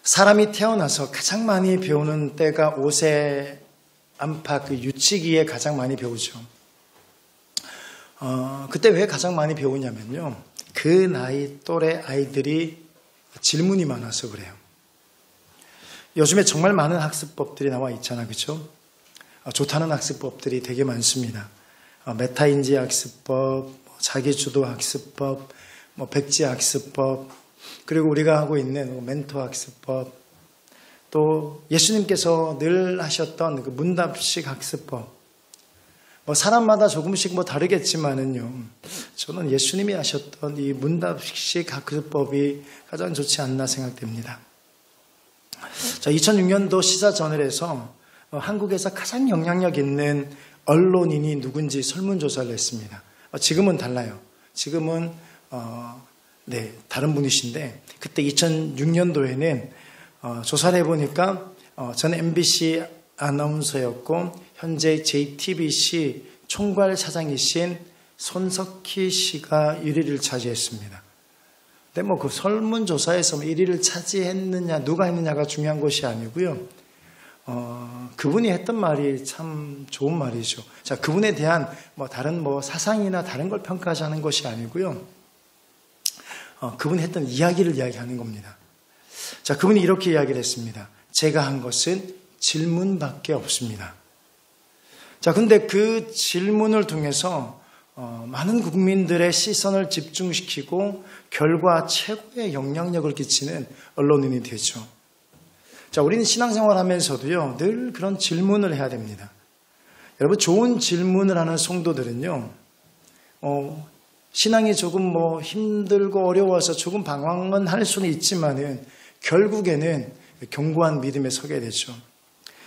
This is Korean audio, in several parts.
사람이 태어나서 가장 많이 배우는 때가 5세 안팎 그 유치기에 가장 많이 배우죠. 그때 왜 가장 많이 배우냐면요. 그 나이 또래 아이들이 질문이 많아서 그래요. 요즘에 정말 많은 학습법들이 나와 있잖아요. 그렇죠? 좋다는 학습법들이 되게 많습니다. 메타인지 학습법, 자기주도 학습법, 백지 학습법, 그리고 우리가 하고 있는 멘토 학습법, 또 예수님께서 늘 하셨던 그 문답식 학습법, 사람마다 조금씩 다르겠지만은요, 저는 예수님이 하셨던 이 문답식 학습법이 가장 좋지 않나 생각됩니다. 자, 2006년도 시사저널에서 한국에서 가장 영향력 있는 언론인이 누군지 설문조사를 했습니다. 지금은 달라요. 지금은 다른 분이신데 그때 2006년도에는 조사를 해보니까 전 MBC 아나운서였고 현재 JTBC 총괄 사장이신 손석희 씨가 1위를 차지했습니다. 근데 그 설문조사에서 1위를 차지했느냐 누가 했느냐가 중요한 것이 아니고요. 그분이 했던 말이 참 좋은 말이죠. 자, 그분에 대한 다른 사상이나 다른 걸 평가하자는 것이 아니고요. 그분이 했던 이야기를 이야기하는 겁니다. 자, 그분이 이렇게 이야기를 했습니다. 제가 한 것은 질문밖에 없습니다. 자, 근데 그 질문을 통해서 많은 국민들의 시선을 집중시키고 결과 최고의 영향력을 끼치는 언론인이 되죠. 자, 우리는 신앙생활 하면서도요, 늘 그런 질문을 해야 됩니다. 여러분, 좋은 질문을 하는 성도들은요, 신앙이 조금 힘들고 어려워서 조금 방황은 할 수는 있지만은 결국에는 견고한 믿음에 서게 되죠.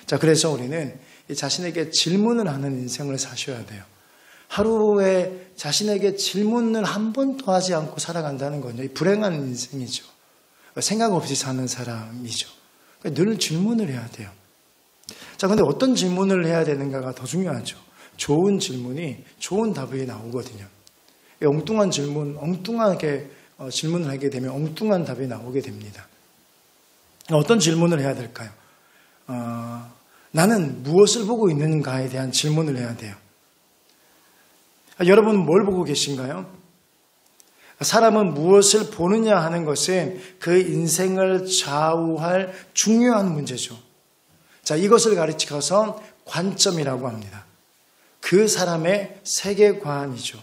자, 그래서 우리는 자신에게 질문을 하는 인생을 사셔야 돼요. 하루에 자신에게 질문을 한 번도 하지 않고 살아간다는 건요, 불행한 인생이죠. 생각 없이 사는 사람이죠. 늘 질문을 해야 돼요. 자, 근데 어떤 질문을 해야 되는가가 더 중요하죠. 좋은 질문이 좋은 답이 나오거든요. 엉뚱한 질문, 엉뚱하게 질문을 하게 되면 엉뚱한 답이 나오게 됩니다. 어떤 질문을 해야 될까요? 나는 무엇을 보고 있는가에 대한 질문을 해야 돼요. 여러분 뭘 보고 계신가요? 사람은 무엇을 보느냐 하는 것은 그 인생을 좌우할 중요한 문제죠. 자, 이것을 가르쳐서 관점이라고 합니다. 그 사람의 세계관이죠.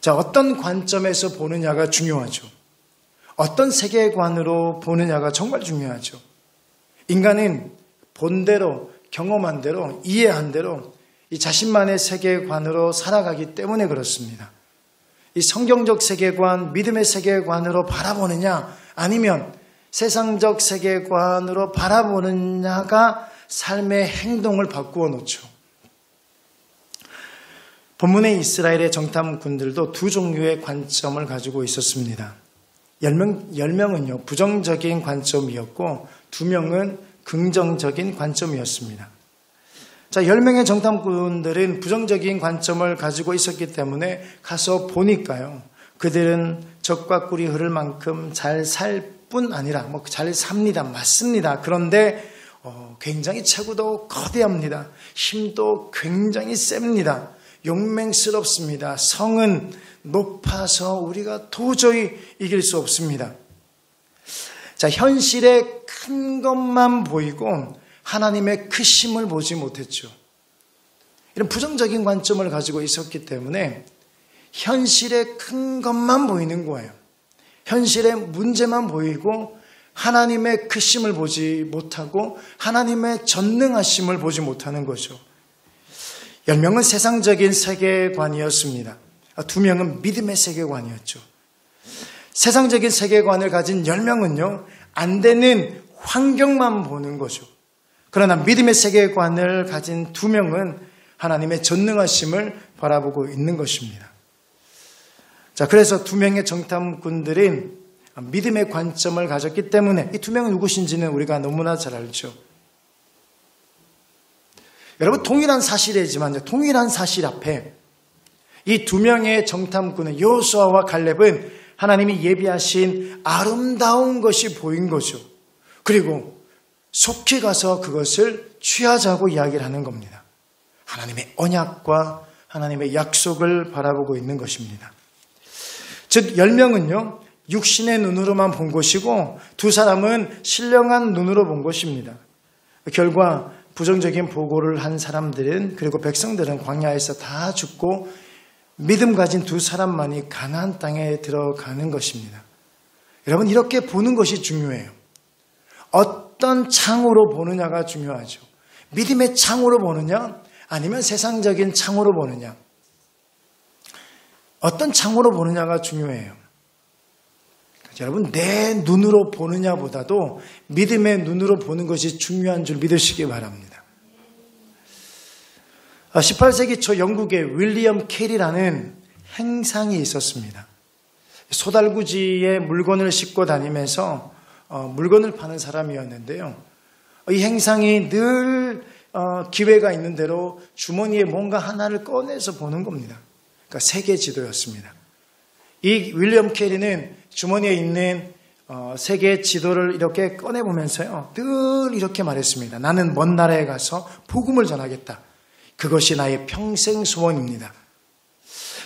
자, 어떤 관점에서 보느냐가 중요하죠. 어떤 세계관으로 보느냐가 정말 중요하죠. 인간은 본대로, 경험한 대로, 이해한 대로 이 자신만의 세계관으로 살아가기 때문에 그렇습니다. 이 성경적 세계관, 믿음의 세계관으로 바라보느냐 아니면 세상적 세계관으로 바라보느냐가 삶의 행동을 바꾸어 놓죠. 본문의 이스라엘의 정탐꾼들도 두 종류의 관점을 가지고 있었습니다. 10명은요, 부정적인 관점이었고 2명은 긍정적인 관점이었습니다. 자, 10명의 정탐꾼들은 부정적인 관점을 가지고 있었기 때문에 가서 보니까요, 그들은 적과 꿀이 흐를 만큼 잘 살 뿐 아니라 잘 삽니다. 맞습니다. 그런데 굉장히 체구도 거대합니다. 힘도 굉장히 셉니다. 용맹스럽습니다. 성은 높아서 우리가 도저히 이길 수 없습니다. 자, 현실의 큰 것만 보이고 하나님의 크심을 보지 못했죠. 이런 부정적인 관점을 가지고 있었기 때문에 현실의 큰 것만 보이는 거예요. 현실의 문제만 보이고 하나님의 크심을 보지 못하고 하나님의 전능하심을 보지 못하는 거죠. 10명은 세상적인 세계관이었습니다. 2명은 믿음의 세계관이었죠. 세상적인 세계관을 가진 10명은요, 안 되는 환경만 보는 거죠. 그러나 믿음의 세계관을 가진 2명은 하나님의 전능하심을 바라보고 있는 것입니다. 자, 그래서 2명의 정탐꾼들은 믿음의 관점을 가졌기 때문에 이 2명은 누구신지는 우리가 너무나 잘 알죠. 여러분, 동일한 사실이지만요, 동일한 사실 앞에 이 2명의 정탐꾼은 여호수아와 갈렙은 하나님이 예비하신 아름다운 것이 보인 거죠. 그리고 속히 가서 그것을 취하자고 이야기를 하는 겁니다. 하나님의 언약과 하나님의 약속을 바라보고 있는 것입니다. 즉 10명은요 육신의 눈으로만 본 것이고 두 사람은 신령한 눈으로 본 것입니다. 결과 부정적인 보고를 한 사람들은 그리고 백성들은 광야에서 다 죽고 믿음 가진 두 사람만이 가나안 땅에 들어가는 것입니다. 여러분 이렇게 보는 것이 중요해요. 어떤 창으로 보느냐가 중요하죠. 믿음의 창으로 보느냐 아니면 세상적인 창으로 보느냐. 어떤 창으로 보느냐가 중요해요. 여러분 내 눈으로 보느냐보다도 믿음의 눈으로 보는 것이 중요한 줄 믿으시기 바랍니다. 18세기 초 영국에 윌리엄 캐리라는 행상이 있었습니다. 소달구지에 물건을 싣고 다니면서 물건을 파는 사람이었는데요. 이 행상이 늘 기회가 있는 대로 주머니에 뭔가 하나를 꺼내서 보는 겁니다. 그러니까 세계 지도였습니다. 이 윌리엄 캐리는 주머니에 있는 세계 지도를 이렇게 꺼내보면서요. 늘 이렇게 말했습니다. 나는 먼 나라에 가서 복음을 전하겠다. 그것이 나의 평생 소원입니다.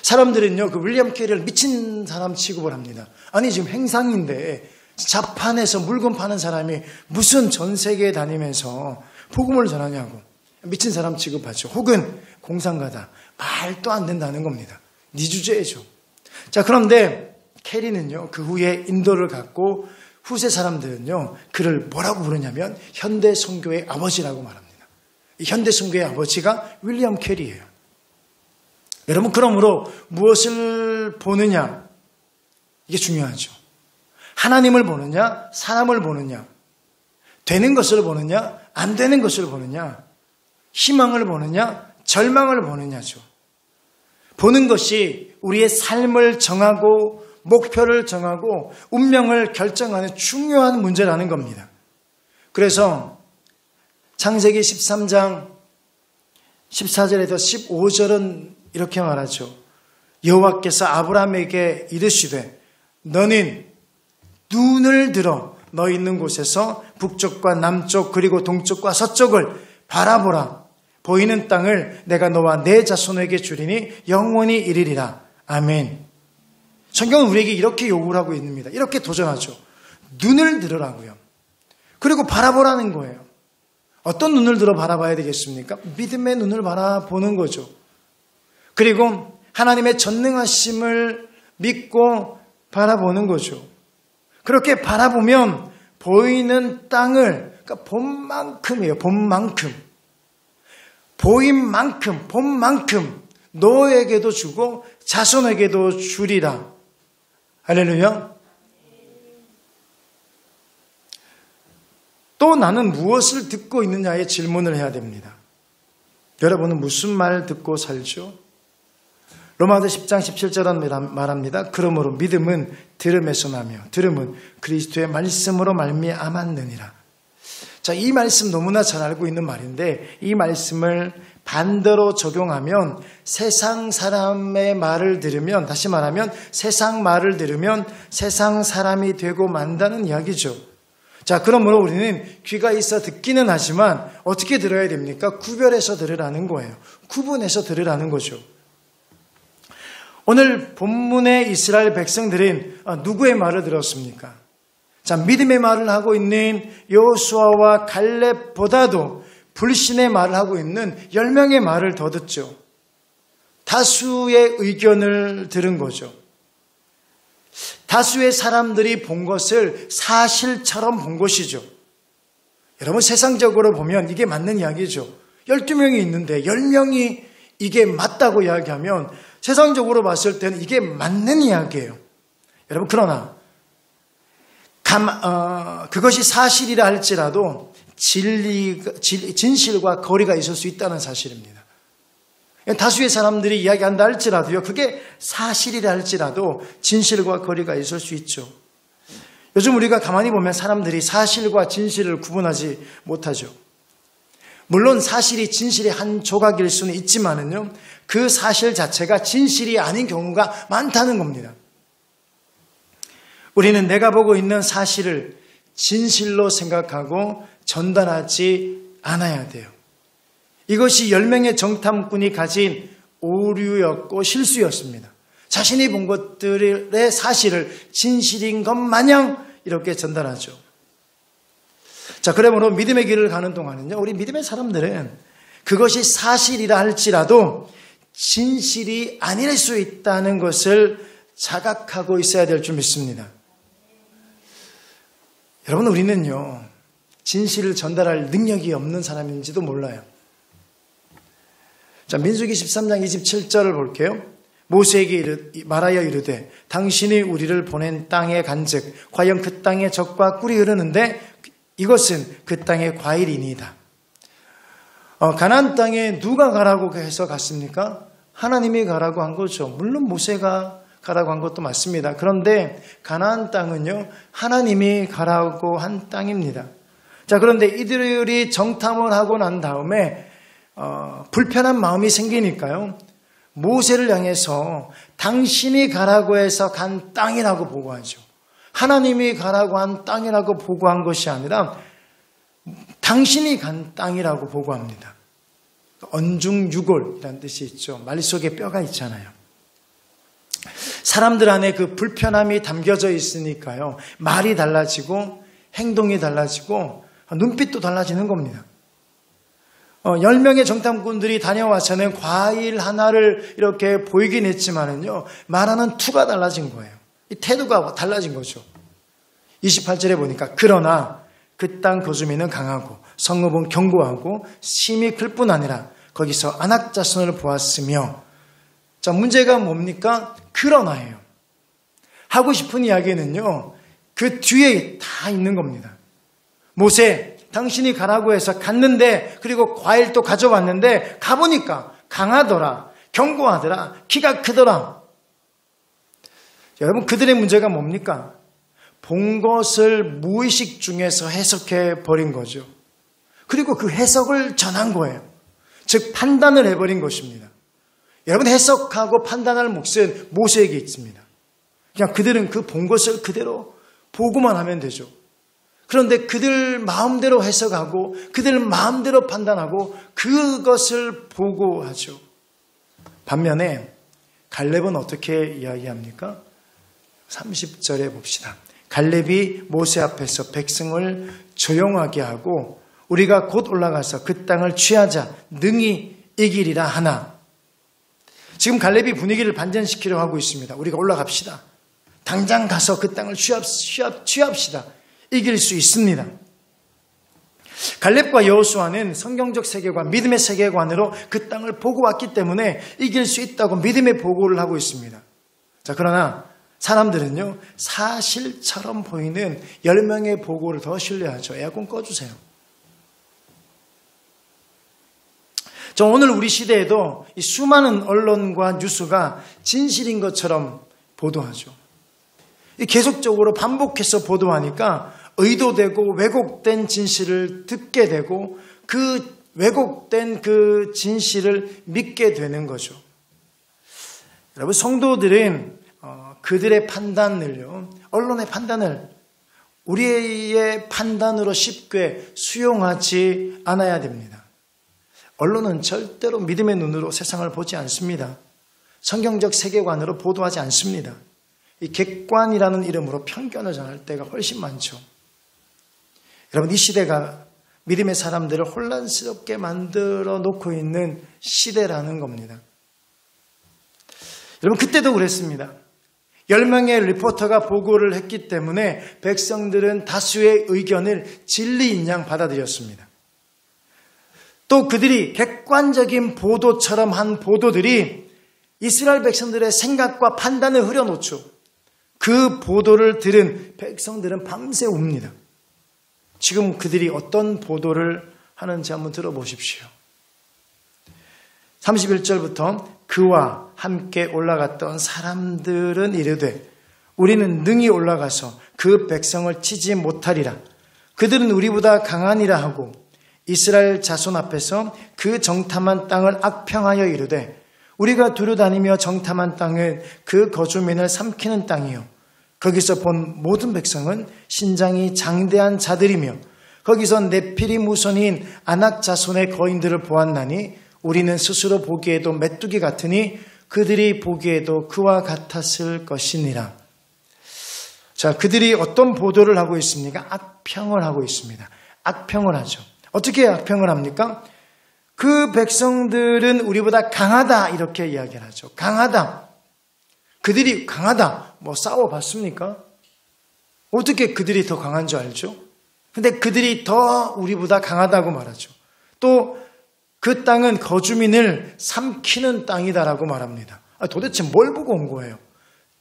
사람들은요, 그 윌리엄 캐리를 미친 사람 취급을 합니다. 아니, 지금 행상인데 자판에서 물건 파는 사람이 무슨 전 세계에 다니면서 복음을 전하냐고. 미친 사람 취급하죠. 혹은 공상가다. 말도 안 된다는 겁니다. 네 주제죠. 자, 그런데 캐리는요, 그 후에 인도를 갖고 후세 사람들은요, 그를 뭐라고 부르냐면 현대 선교의 아버지라고 말합니다. 이 현대 선교의 아버지가 윌리엄 캐리예요. 여러분, 그러므로 무엇을 보느냐? 이게 중요하죠. 하나님을 보느냐? 사람을 보느냐? 되는 것을 보느냐? 안 되는 것을 보느냐? 희망을 보느냐? 절망을 보느냐죠. 보는 것이 우리의 삶을 정하고 목표를 정하고 운명을 결정하는 중요한 문제라는 겁니다. 그래서 창세기 13장 14절에서 15절은 이렇게 말하죠. 여호와께서 아브라함에게 이르시되 너는 눈을 들어 너 있는 곳에서 북쪽과 남쪽 그리고 동쪽과 서쪽을 바라보라. 보이는 땅을 내가 너와 내 자손에게 주리니 영원히 이르리라. 아멘. 성경은 우리에게 이렇게 요구를 하고 있습니다. 이렇게 도전하죠. 눈을 들으라고요. 그리고 바라보라는 거예요. 어떤 눈을 들어 바라봐야 되겠습니까? 믿음의 눈을 바라보는 거죠. 그리고 하나님의 전능하심을 믿고 바라보는 거죠. 그렇게 바라보면 보이는 땅을, 그러니까 본 만큼이에요. 본 만큼. 보인 만큼, 본 만큼 너에게도 주고 자손에게도 주리라. 할렐루야. 또 나는 무엇을 듣고 있느냐에 질문을 해야 됩니다. 여러분은 무슨 말 듣고 살죠? 로마서 10장 17절은 말합니다. 그러므로 믿음은 들음에서 나며 들음은 그리스도의 말씀으로 말미암았느니라. 자, 이 말씀 너무나 잘 알고 있는 말인데 이 말씀을 반대로 적용하면 세상 사람의 말을 들으면, 다시 말하면 세상 말을 들으면 세상 사람이 되고 만다는 이야기죠. 자, 그러므로 우리는 귀가 있어 듣기는 하지만 어떻게 들어야 됩니까? 구별해서 들으라는 거예요. 구분해서 들으라는 거죠. 오늘 본문의 이스라엘 백성들은 누구의 말을 들었습니까? 자, 믿음의 말을 하고 있는 여호수아와 갈렙보다도 불신의 말을 하고 있는 10명의 말을 더 듣죠. 다수의 의견을 들은 거죠. 다수의 사람들이 본 것을 사실처럼 본 것이죠. 여러분, 세상적으로 보면 이게 맞는 이야기죠. 12명이 있는데 10명이 이게 맞다고 이야기하면 세상적으로 봤을 때는 이게 맞는 이야기예요. 여러분, 그러나 그것이 사실이라 할지라도 진실과 거리가 있을 수 있다는 사실입니다. 다수의 사람들이 이야기한다 할지라도요, 그게 사실이라 할지라도 진실과 거리가 있을 수 있죠. 요즘 우리가 가만히 보면 사람들이 사실과 진실을 구분하지 못하죠. 물론 사실이 진실의 한 조각일 수는 있지만은요, 그 사실 자체가 진실이 아닌 경우가 많다는 겁니다. 우리는 내가 보고 있는 사실을 진실로 생각하고 전달하지 않아야 돼요. 이것이 10명의 정탐꾼이 가진 오류였고 실수였습니다. 자신이 본 것들의 사실을 진실인 것 마냥 이렇게 전달하죠. 자, 그러므로 믿음의 길을 가는 동안은요, 우리 믿음의 사람들은 그것이 사실이라 할지라도 진실이 아닐 수 있다는 것을 자각하고 있어야 될 줄 믿습니다. 여러분, 우리는요, 진실을 전달할 능력이 없는 사람인지도 몰라요. 자, 민수기 13장 27절을 볼게요. 모세에게 말하여 이르되 당신이 우리를 보낸 땅에 간즉 과연 그 땅에 젖과 꿀이 흐르는데 이것은 그 땅의 과일이니이다. 가나안 땅에 누가 가라고 해서 갔습니까? 하나님이 가라고 한 거죠. 물론 모세가 가라고 한 것도 맞습니다. 그런데 가나안 땅은요, 하나님이 가라고 한 땅입니다. 자, 그런데 이들이 정탐을 하고 난 다음에 불편한 마음이 생기니까요, 모세를 향해서 당신이 가라고 해서 간 땅이라고 보고하죠. 하나님이 가라고 한 땅이라고 보고한 것이 아니라 당신이 간 땅이라고 보고합니다. 언중유골이라는 뜻이 있죠. 말 속에 뼈가 있잖아요. 사람들 안에 그 불편함이 담겨져 있으니까요, 말이 달라지고 행동이 달라지고 눈빛도 달라지는 겁니다. 10명의 정탐꾼들이 다녀와서는 과일 하나를 이렇게 보이긴 했지만은요, 말하는 투가 달라진 거예요. 이 태도가 달라진 거죠. 28절에 보니까 그러나 그 땅 거주민은 강하고 성읍은 견고하고 심이 클 뿐 아니라 거기서 안악 자손을 보았으며. 자, 문제가 뭡니까? 그러나예요. 하고 싶은 이야기는요, 그 뒤에 다 있는 겁니다. 모세, 당신이 가라고 해서 갔는데, 그리고 과일도 가져왔는데 가보니까 강하더라, 견고하더라, 키가 크더라. 여러분, 그들의 문제가 뭡니까? 본 것을 무의식 중에서 해석해 버린 거죠. 그리고 그 해석을 전한 거예요. 즉 판단을 해버린 것입니다. 여러분, 해석하고 판단할 몫은 모세에게 있습니다. 그냥 그들은 그 본 것을 그대로 보고만 하면 되죠. 그런데 그들 마음대로 해석하고 그들 마음대로 판단하고 그것을 보고하죠. 반면에 갈렙은 어떻게 이야기합니까? 30절에 봅시다. 갈렙이 모세 앞에서 백성을 조용하게 하고 우리가 곧 올라가서 그 땅을 취하자 능히 이기리라 하나. 지금 갈렙이 분위기를 반전시키려고 하고 있습니다. 우리가 올라갑시다. 당장 가서 그 땅을 취합시다. 이길 수 있습니다. 갈렙과 여호수아는 성경적 세계관, 믿음의 세계관으로 그 땅을 보고 왔기 때문에 이길 수 있다고 믿음의 보고를 하고 있습니다. 자, 그러나 사람들은요, 사실처럼 보이는 10명의 보고를 더 신뢰하죠. 에어컨 꺼주세요. 오늘 우리 시대에도 이 수많은 언론과 뉴스가 진실인 것처럼 보도하죠. 계속적으로 반복해서 보도하니까 의도되고 왜곡된 진실을 듣게 되고 그 왜곡된 그 진실을 믿게 되는 거죠. 여러분, 성도들은 그들의 판단을요, 언론의 판단을 우리의 판단으로 쉽게 수용하지 않아야 됩니다. 언론은 절대로 믿음의 눈으로 세상을 보지 않습니다. 성경적 세계관으로 보도하지 않습니다. 이 객관이라는 이름으로 편견을 전할 때가 훨씬 많죠. 여러분, 이 시대가 믿음의 사람들을 혼란스럽게 만들어 놓고 있는 시대라는 겁니다. 여러분, 그때도 그랬습니다. 10명의 리포터가 보고를 했기 때문에 백성들은 다수의 의견을 진리인 양 받아들였습니다. 또 그들이 객관적인 보도처럼 한 보도들이 이스라엘 백성들의 생각과 판단을 흐려놓죠. 그 보도를 들은 백성들은 밤새 웁니다. 지금 그들이 어떤 보도를 하는지 한번 들어보십시오. 31절부터 그와 함께 올라갔던 사람들은 이르되 우리는 능히 올라가서 그 백성을 치지 못하리라. 그들은 우리보다 강하니라 하고 이스라엘 자손 앞에서 그 정탐한 땅을 악평하여 이르되 우리가 두루다니며 정탐한 땅은 그 거주민을 삼키는 땅이요 거기서 본 모든 백성은 신장이 장대한 자들이며 거기서 네피림 후손인 아낙 자손의 거인들을 보았나니 우리는 스스로 보기에도 메뚜기 같으니 그들이 보기에도 그와 같았을 것이니라. 자, 그들이 어떤 보도를 하고 있습니까? 악평을 하고 있습니다. 악평을 하죠. 어떻게 악평을 합니까? 그 백성들은 우리보다 강하다 이렇게 이야기를 하죠. 강하다. 그들이 강하다. 뭐 싸워봤습니까? 어떻게 그들이 더 강한 줄 알죠? 근데 그들이 더 우리보다 강하다고 말하죠. 또 그 땅은 거주민을 삼키는 땅이다라고 말합니다. 도대체 뭘 보고 온 거예요?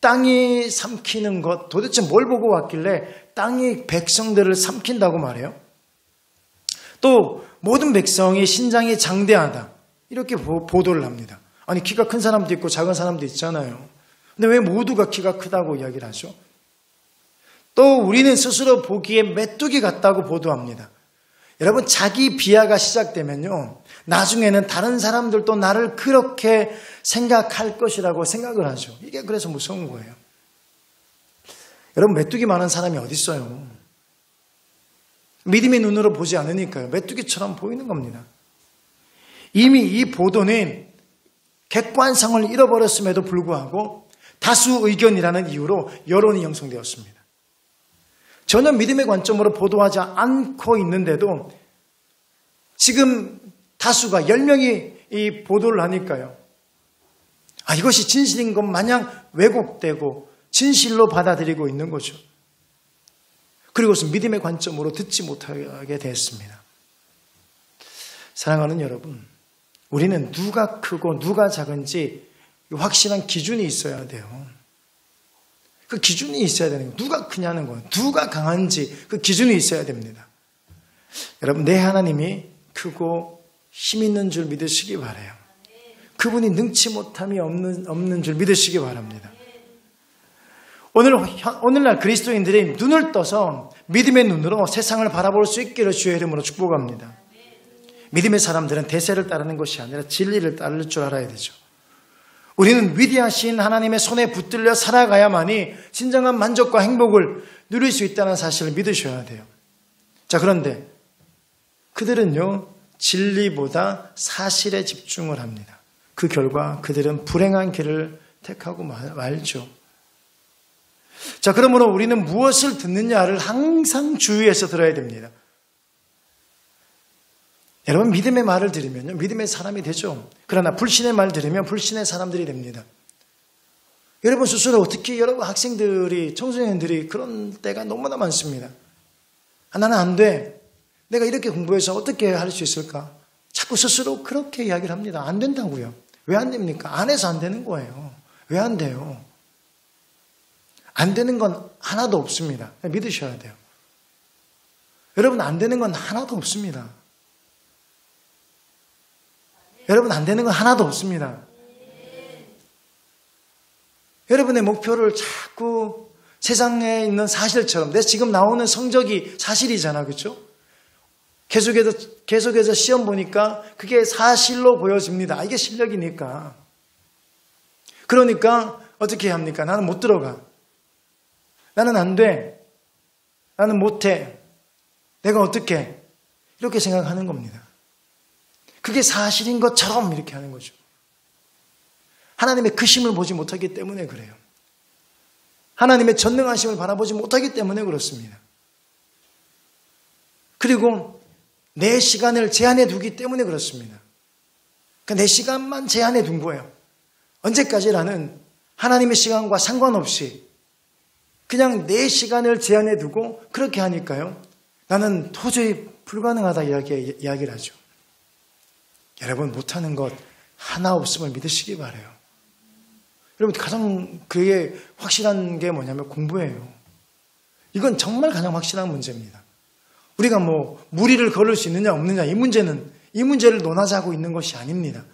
땅이 삼키는 것, 도대체 뭘 보고 왔길래 땅이 백성들을 삼킨다고 말해요? 또 모든 백성이 신장이 장대하다 이렇게 보도를 합니다. 아니 키가 큰 사람도 있고 작은 사람도 있잖아요. 근데 왜 모두가 키가 크다고 이야기를 하죠? 또 우리는 스스로 보기에 메뚜기 같다고 보도합니다. 여러분 자기 비하가 시작되면요 나중에는 다른 사람들도 나를 그렇게 생각할 것이라고 생각을 하죠. 이게 그래서 무서운 거예요. 여러분 메뚜기 많은 사람이 어디 있어요? 믿음의 눈으로 보지 않으니까요. 메뚜기처럼 보이는 겁니다. 이미 이 보도는 객관성을 잃어버렸음에도 불구하고 다수 의견이라는 이유로 여론이 형성되었습니다. 전혀 믿음의 관점으로 보도하지 않고 있는데도 지금 다수가 10명이 이 보도를 하니까요. 이것이 진실인 것 마냥 왜곡되고 진실로 받아들이고 있는 거죠. 그리고서 믿음의 관점으로 듣지 못하게 됐습니다. 사랑하는 여러분, 우리는 누가 크고 누가 작은지 확실한 기준이 있어야 돼요. 그 기준이 있어야 되는 거예요. 누가 크냐는 거예요. 누가 강한지 그 기준이 있어야 됩니다. 여러분, 내 하나님이 크고 힘 있는 줄 믿으시기 바라요. 그분이 능치 못함이 없는 줄 믿으시기 바랍니다. 오늘날 그리스도인들이 눈을 떠서 믿음의 눈으로 세상을 바라볼 수 있기를 주의 이름으로 축복합니다. 믿음의 사람들은 대세를 따르는 것이 아니라 진리를 따를 줄 알아야 되죠. 우리는 위대하신 하나님의 손에 붙들려 살아가야만이 진정한 만족과 행복을 누릴 수 있다는 사실을 믿으셔야 돼요. 자, 그런데 그들은요, 진리보다 사실에 집중을 합니다. 그 결과 그들은 불행한 길을 택하고 말죠. 자, 그러므로 우리는 무엇을 듣느냐를 항상 주의해서 들어야 됩니다. 여러분, 믿음의 말을 들으면요, 믿음의 사람이 되죠. 그러나 불신의 말 들으면 불신의 사람들이 됩니다. 여러분 스스로, 특히 여러분 학생들이, 청소년들이 그런 때가 너무나 많습니다. 나는 안 돼. 내가 이렇게 공부해서 어떻게 할 수 있을까? 자꾸 스스로 그렇게 이야기를 합니다. 안 된다고요. 왜 안 됩니까? 안 해서 안 되는 거예요. 왜 안 돼요? 안 되는 건 하나도 없습니다. 믿으셔야 돼요. 여러분, 안 되는 건 하나도 없습니다. 여러분, 안 되는 건 하나도 없습니다. 여러분의 목표를 자꾸 세상에 있는 사실처럼, 내 지금 나오는 성적이 사실이잖아, 그렇죠? 계속해서 시험 보니까 그게 사실로 보여집니다. 이게 실력이니까. 그러니까 어떻게 합니까? 나는 못 들어가. 나는 안 돼. 나는 못해. 내가 어떻게? 이렇게 생각하는 겁니다. 그게 사실인 것처럼 이렇게 하는 거죠. 하나님의 크심을 보지 못하기 때문에 그래요. 하나님의 전능하심을 바라보지 못하기 때문에 그렇습니다. 그리고 내 시간을 제한해 두기 때문에 그렇습니다. 그러니까 내 시간만 제한해 둔 거예요. 언제까지라는 하나님의 시간과 상관없이 그냥 내 시간을 제한해 두고 그렇게 하니까요. 나는 도저히 불가능하다 이야기를 하죠. 여러분, 못하는 것 하나 없음을 믿으시기 바라요. 여러분, 가장 그게 확실한 게 뭐냐면 공부예요. 이건 정말 가장 확실한 문제입니다. 우리가 무리를 걸을 수 있느냐 없느냐 이 문제를 논하자고 있는 것이 아닙니다.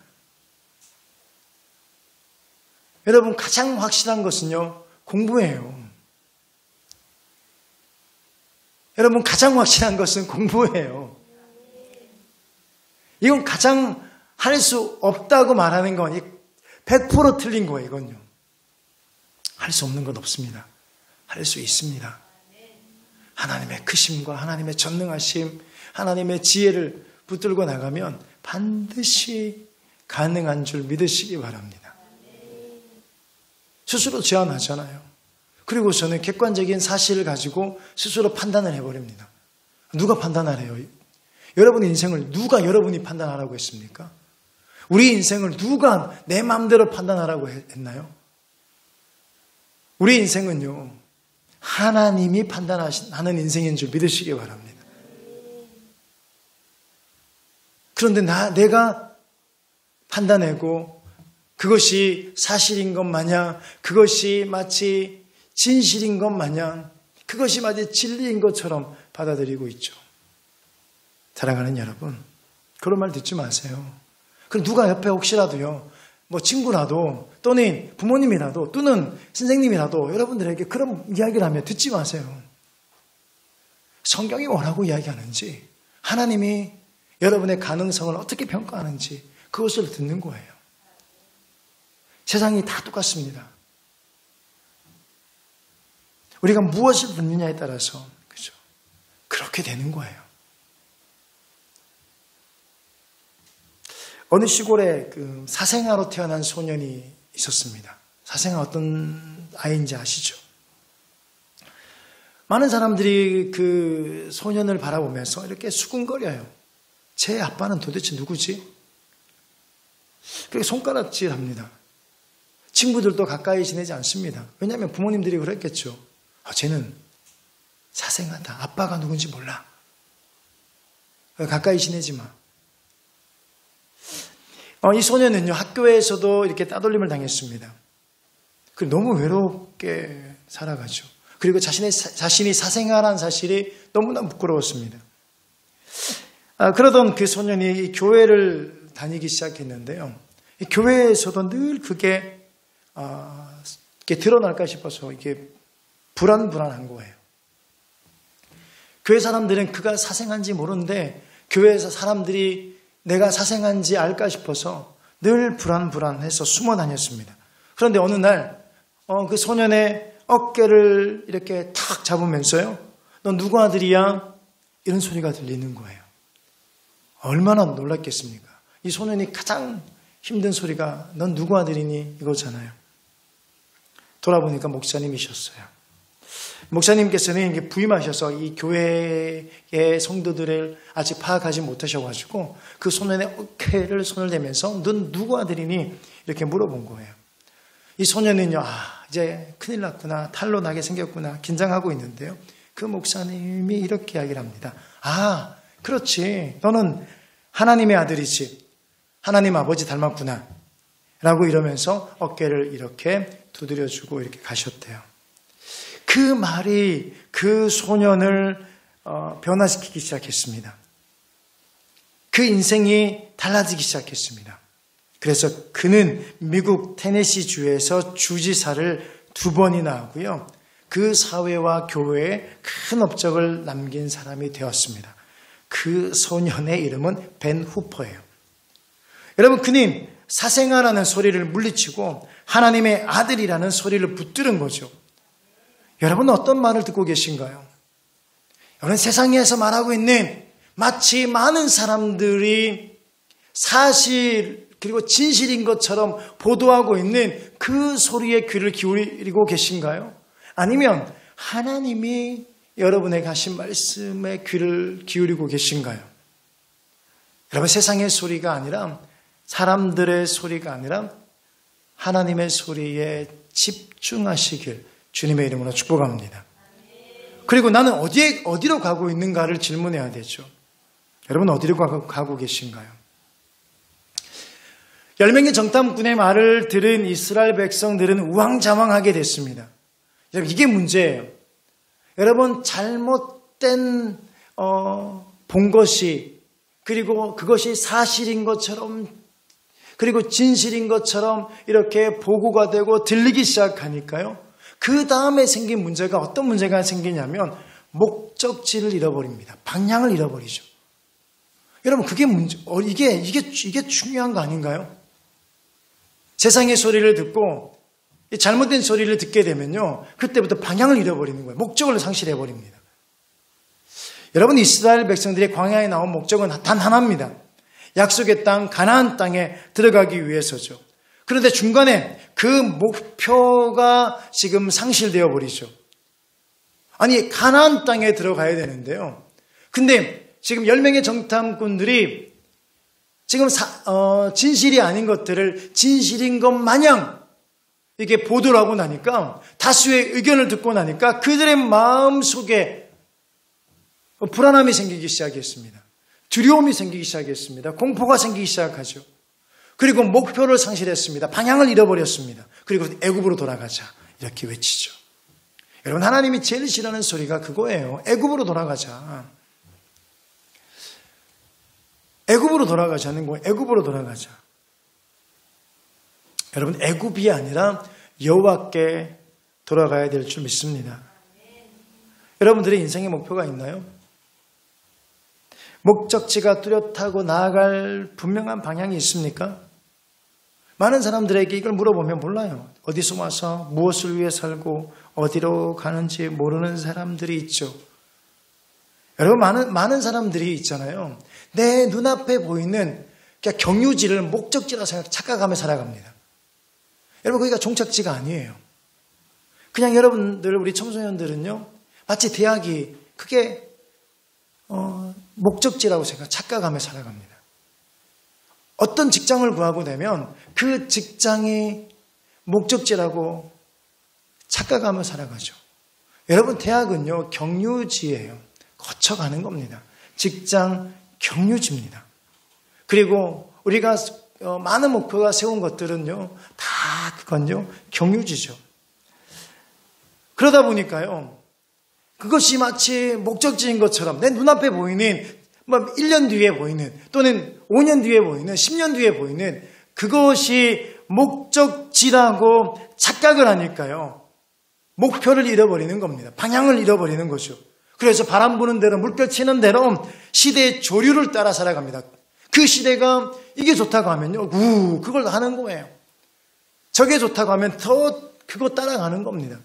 여러분, 가장 확실한 것은요, 공부예요. 여러분, 가장 확실한 것은 공부예요. 이건 가장 할 수 없다고 말하는 건 100% 틀린 거예요, 이건요. 할 수 없는 건 없습니다. 할 수 있습니다. 하나님의 크심과 하나님의 전능하심, 하나님의 지혜를 붙들고 나가면 반드시 가능한 줄 믿으시기 바랍니다. 스스로 제안하잖아요. 그리고서는 객관적인 사실을 가지고 스스로 판단을 해버립니다. 누가 판단하래요? 여러분의 인생을 누가 여러분이 판단하라고 했습니까? 우리 인생을 누가 내 마음대로 판단하라고 했나요? 우리 인생은요, 하나님이 판단하는 인생인 줄 믿으시기 바랍니다. 그런데 내가 판단하고 그것이 사실인 것 마냥, 그것이 마치 진실인 것 마냥, 그것이 마치 진리인 것처럼 받아들이고 있죠. 사랑하는 여러분, 그런 말 듣지 마세요. 그럼 누가 옆에 혹시라도요, 뭐 친구라도 또는 부모님이라도 또는 선생님이라도 여러분들에게 그런 이야기를 하면 듣지 마세요. 성경이 뭐라고 이야기하는지, 하나님이 여러분의 가능성을 어떻게 평가하는지 그것을 듣는 거예요. 세상이 다 똑같습니다. 우리가 무엇을 듣느냐에 따라서 그죠? 그렇게 되는 거예요. 어느 시골에 그 사생아로 태어난 소년이 있었습니다. 사생아 어떤 아이인지 아시죠? 많은 사람들이 그 소년을 바라보면서 이렇게 수군거려요. 제 아빠는 도대체 누구지? 그렇게 손가락질합니다. 친구들도 가까이 지내지 않습니다. 왜냐하면 부모님들이 그랬겠죠. 쟤는 사생아다. 아빠가 누군지 몰라. 가까이 지내지 마. 이 소년은요, 학교에서도 이렇게 따돌림을 당했습니다. 너무 외롭게 살아가죠. 그리고 자신이 사생아라는 사실이 너무나 부끄러웠습니다. 그러던 그 소년이 교회를 다니기 시작했는데요. 이 교회에서도 늘 그게 이렇게 드러날까 싶어서 이게 불안한 거예요. 교회 사람들은 그가 사생한지 모르는데 교회에서 사람들이 내가 사생한지 알까 싶어서 늘 불안해서 숨어 다녔습니다. 그런데 어느 날 그 소년의 어깨를 이렇게 탁 잡으면서요. 너 누구 아들이야? 이런 소리가 들리는 거예요. 얼마나 놀랐겠습니까? 이 소년이 가장 힘든 소리가 넌 누구 아들이니? 이거잖아요. 돌아보니까 목사님이셨어요. 목사님께서는 부임하셔서 이 교회의 성도들을 아직 파악하지 못하셔가지고 그 소년의 어깨를 손을 대면서 넌 누구 아들이니? 이렇게 물어본 거예요. 이 소년은요, 이제 큰일 났구나, 탈로 나게 생겼구나, 긴장하고 있는데요. 그 목사님이 이렇게 이야기를 합니다. 그렇지. 너는 하나님의 아들이지. 하나님 아버지 닮았구나. 라고 이러면서 어깨를 이렇게 두드려주고 이렇게 가셨대요. 그 말이 그 소년을 변화시키기 시작했습니다. 그 인생이 달라지기 시작했습니다. 그래서 그는 미국 테네시 주에서 주지사를 2번이나 하고요. 그 사회와 교회에 큰 업적을 남긴 사람이 되었습니다. 그 소년의 이름은 벤 후퍼예요. 여러분, 그는 사생아라는 소리를 물리치고 하나님의 아들이라는 소리를 붙들은 거죠. 여러분은 어떤 말을 듣고 계신가요? 여러분, 세상에서 말하고 있는 마치 많은 사람들이 사실 그리고 진실인 것처럼 보도하고 있는 그 소리에 귀를 기울이고 계신가요? 아니면 하나님이 여러분에게 하신 말씀에 귀를 기울이고 계신가요? 여러분, 세상의 소리가 아니라 사람들의 소리가 아니라 하나님의 소리에 집중하시길 주님의 이름으로 축복합니다. 그리고 나는 어디로 가고 있는가를 질문해야 되죠. 여러분, 어디로 가고 계신가요? 열명의 정탐꾼의 말을 들은 이스라엘 백성들은 우왕좌왕하게 됐습니다. 여러분, 이게 문제예요. 여러분, 잘못된 본 것이, 그리고 그것이 사실인 것처럼, 그리고 진실인 것처럼 이렇게 보고가 되고 들리기 시작하니까요. 그 다음에 생긴 문제가 어떤 문제가 생기냐면 목적지를 잃어버립니다. 방향을 잃어버리죠. 여러분, 그게 문제, 이게 중요한 거 아닌가요? 세상의 소리를 듣고 이 잘못된 소리를 듣게 되면요, 그때부터 방향을 잃어버리는 거예요. 목적을 상실해버립니다. 여러분, 이스라엘 백성들이 광야에 나온 목적은 단 하나입니다. 약속의 땅, 가나안 땅에 들어가기 위해서죠. 그런데 중간에 그 목표가 지금 상실되어 버리죠. 아니, 가나안 땅에 들어가야 되는데요. 근데 지금 10명의 정탐꾼들이 지금 진실이 아닌 것들을 진실인 것 마냥 이게 보도를 하고 나니까, 다수의 의견을 듣고 나니까 그들의 마음속에 불안함이 생기기 시작했습니다. 두려움이 생기기 시작했습니다. 공포가 생기기 시작하죠. 그리고 목표를 상실했습니다. 방향을 잃어버렸습니다. 그리고 애굽으로 돌아가자 이렇게 외치죠. 여러분, 하나님이 제일 싫어하는 소리가 그거예요. 애굽으로 돌아가자. 애굽으로 돌아가자는 거예요. 애굽으로 돌아가자. 여러분, 애굽이 아니라 여호와께 돌아가야 될 줄 믿습니다. 여러분들의 인생의 목표가 있나요? 목적지가 뚜렷하고 나아갈 분명한 방향이 있습니까? 많은 사람들에게 이걸 물어보면 몰라요. 어디서 와서 무엇을 위해 살고 어디로 가는지 모르는 사람들이 있죠. 여러분, 많은 사람들이 있잖아요. 내 눈앞에 보이는 경유지를 목적지라 착각하며 살아갑니다. 여러분, 거기가 종착지가 아니에요. 그냥 여러분들, 우리 청소년들은요, 마치 대학이 그게 목적지라고 착각하며 살아갑니다. 어떤 직장을 구하고 되면 그 직장이 목적지라고 착각하며 살아가죠. 여러분, 대학은요, 경유지예요. 거쳐가는 겁니다. 직장 경유지입니다. 그리고 우리가 많은 목표가 세운 것들은요, 다 그건요, 경유지죠. 그러다 보니까요, 그것이 마치 목적지인 것처럼 내 눈앞에 보이는 1년 뒤에 보이는, 또는 5년 뒤에 보이는, 10년 뒤에 보이는 그것이 목적지라고 착각을 하니까요, 목표를 잃어버리는 겁니다. 방향을 잃어버리는 거죠. 그래서 바람 부는 대로, 물결 치는 대로 시대의 조류를 따라 살아갑니다. 그 시대가 이게 좋다고 하면요, 그걸 하는 거예요. 저게 좋다고 하면 더 그거 따라가는 겁니다.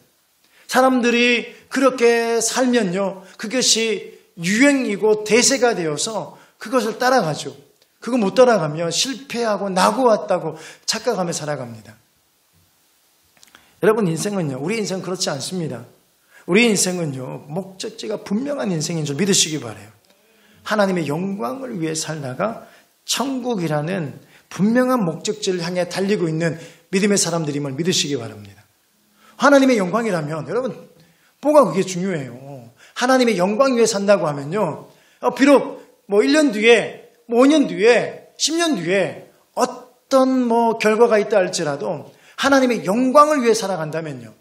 사람들이 그렇게 살면요, 그것이 유행이고 대세가 되어서 그것을 따라가죠. 그거 못 따라가면 실패하고 나고 왔다고 착각하며 살아갑니다. 여러분, 인생은요, 우리 인생은 그렇지 않습니다. 우리 인생은요, 목적지가 분명한 인생인 줄 믿으시기 바라요. 하나님의 영광을 위해 살다가 천국이라는 분명한 목적지를 향해 달리고 있는 믿음의 사람들임을 믿으시기 바랍니다. 하나님의 영광이라면, 여러분, 뭐가 그게 중요해요. 하나님의 영광 위에 산다고 하면요, 비록 1년 뒤에, 5년 뒤에, 10년 뒤에 어떤 결과가 있다 할지라도 하나님의 영광을 위해 살아간다면요,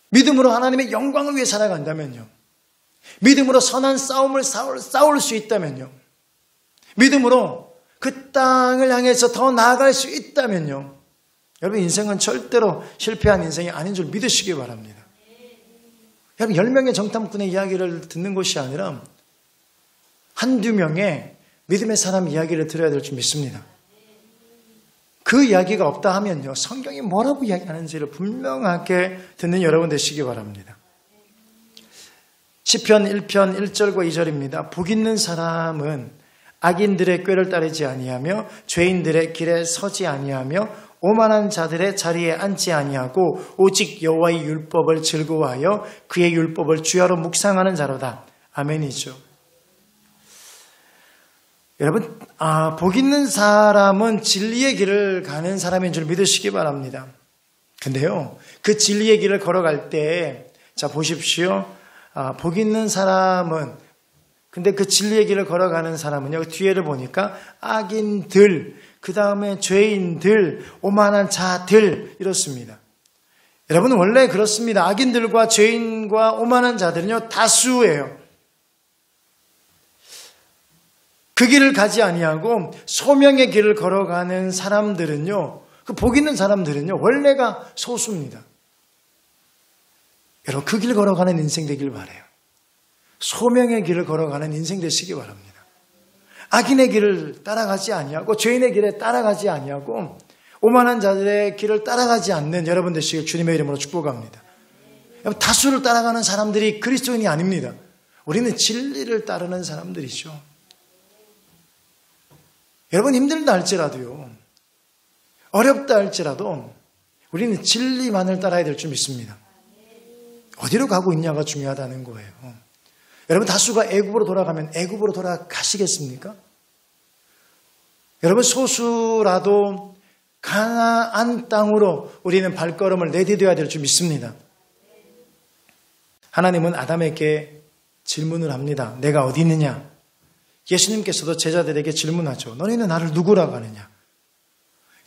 믿음으로 하나님의 영광을 위해 살아간다면요, 믿음으로 선한 싸움을 싸울 수 있다면요, 믿음으로 그 땅을 향해서 더 나아갈 수 있다면요, 여러분, 인생은 절대로 실패한 인생이 아닌 줄 믿으시기 바랍니다. 여러분, 10명의 정탐꾼의 이야기를 듣는 것이 아니라 한두 명의 믿음의 사람 이야기를 들어야 될 줄 믿습니다. 그 이야기가 없다 하면요, 성경이 뭐라고 이야기하는지를 분명하게 듣는 여러분 되시기 바랍니다. 시편 1편 1절과 2절입니다. 복 있는 사람은 악인들의 꾀를 따르지 아니하며 죄인들의 길에 서지 아니하며 오만한 자들의 자리에 앉지 아니하고 오직 여호와의 율법을 즐거워하여 그의 율법을 주야로 묵상하는 자로다. 아멘이죠. 여러분, 복 있는 사람은 진리의 길을 가는 사람인 줄 믿으시기 바랍니다. 근데요, 그 진리의 길을 걸어갈 때, 자, 보십시오. 복 있는 사람은, 근데 그 진리의 길을 걸어가는 사람은요, 그 뒤에를 보니까 악인들, 그 다음에 죄인들, 오만한 자들, 이렇습니다. 여러분, 원래 그렇습니다. 악인들과 죄인과 오만한 자들은요, 다수예요. 그 길을 가지 아니하고 소명의 길을 걸어가는 사람들은요, 그 복 있는 사람들은요, 원래가 소수입니다. 여러분, 그 길 걸어가는 인생 되길 바라요. 소명의 길을 걸어가는 인생 되시기 바랍니다. 악인의 길을 따라가지 아니하고 죄인의 길에 따라가지 아니하고 오만한 자들의 길을 따라가지 않는 여러분 되시길 주님의 이름으로 축복합니다. 다수를 따라가는 사람들이 그리스도인이 아닙니다. 우리는 진리를 따르는 사람들이죠. 여러분 힘들다 할지라도요, 어렵다 할지라도 우리는 진리만을 따라야 될 줄 믿습니다. 어디로 가고 있냐가 중요하다는 거예요. 여러분 다수가 애굽으로 돌아가면 애굽으로 돌아가시겠습니까? 여러분 소수라도 가나안 땅으로 우리는 발걸음을 내디뎌야 될 줄 믿습니다. 하나님은 아담에게 질문을 합니다. 내가 어디 있느냐? 예수님께서도 제자들에게 질문하죠. 너희는 나를 누구라고 하느냐?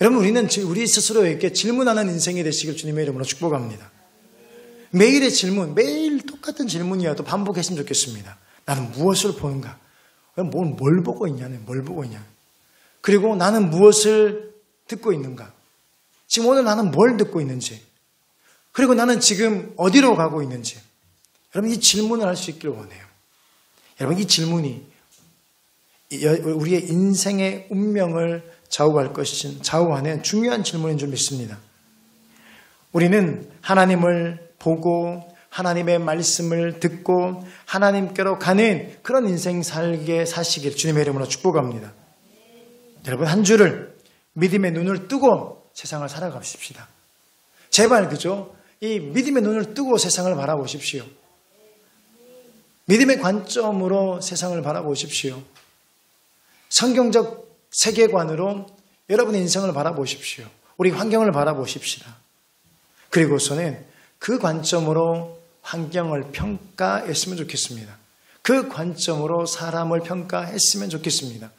여러분 우리는 우리 스스로에게 질문하는 인생이 되시길 주님의 이름으로 축복합니다. 매일의 질문, 매일 똑같은 질문이라도 반복했으면 좋겠습니다. 나는 무엇을 보는가? 뭘 보고 있냐는 뭘 보고 있냐? 그리고 나는 무엇을 듣고 있는가? 지금 오늘 나는 뭘 듣고 있는지, 그리고 나는 지금 어디로 가고 있는지, 여러분 이 질문을 할 수 있기를 원해요. 여러분 이 질문이 우리의 인생의 운명을 좌우하는 중요한 질문인 줄 믿습니다. 우리는 하나님을 보고 하나님의 말씀을 듣고 하나님께로 가는 그런 인생 사시길 주님의 이름으로 축복합니다. 여러분 한 주를 믿음의 눈을 뜨고 세상을 살아가십시다. 제발 그죠? 이 믿음의 눈을 뜨고 세상을 바라보십시오. 믿음의 관점으로 세상을 바라보십시오. 성경적 세계관으로 여러분의 인생을 바라보십시오. 우리 환경을 바라보십시다. 그리고서는 그 관점으로 환경을 평가했으면 좋겠습니다. 그 관점으로 사람을 평가했으면 좋겠습니다.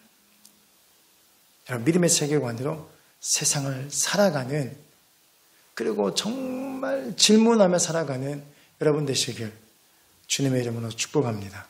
여러분 믿음의 세계관으로 세상을 살아가는, 그리고 정말 질문하며 살아가는 여러분 되시길 주님의 이름으로 축복합니다.